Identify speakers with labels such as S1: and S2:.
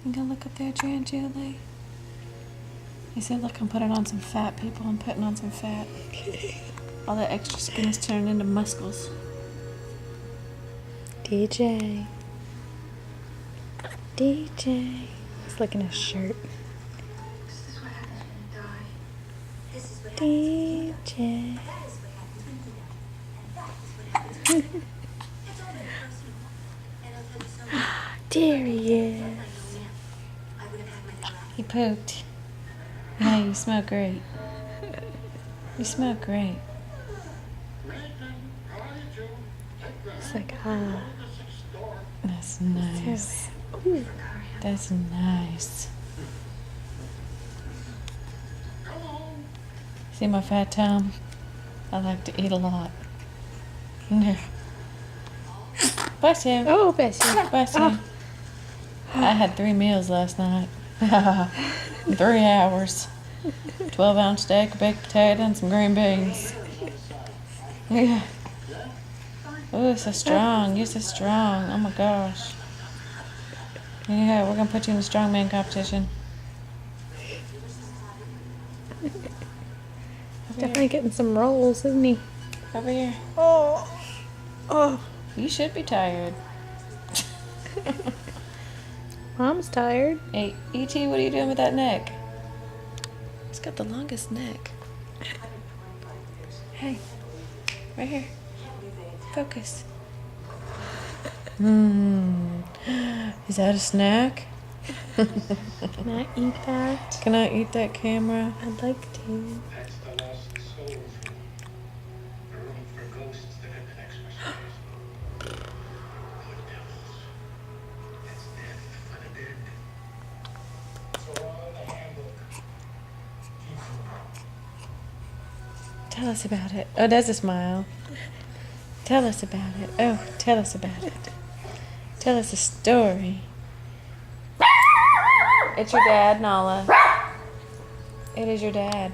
S1: You gonna look up there, Jan Julie? He said, look, I'm putting on some fat, people. I'm putting on some fat. All that extra skin is turning into muscles.
S2: DJ. DJ. He's looking at his shirt. DJ. There he is.
S1: He pooped. Yeah, you smell great. You smell great.
S2: It's like, ah.
S1: That's nice. That's nice. See my fat tongue? I like to eat a lot. Yeah. Bless you.
S2: Oh, bless you.
S1: Bless you. I had 3 meals last night. 3 hours. 12-ounce steak, a baked potato, and some green beans. Yeah. Oh, you're so strong. You're so strong. Oh my gosh. Yeah, we're going to put you in the strongman competition.
S2: Definitely getting some rolls, isn't he?
S1: Over here.
S2: Oh. Oh.
S1: You should be tired.
S2: Mom's tired.
S1: Hey, E.T., what are you doing with that neck? He's got the longest neck. Hey, right here. Focus. Is that a snack?
S2: Can I eat that?
S1: Can I eat that camera?
S2: I'd like to.
S1: Tell us about it. Oh, there's a smile. Tell us about it. Oh, tell us about it. Tell us a story. It's your dad, Nala. It is your dad.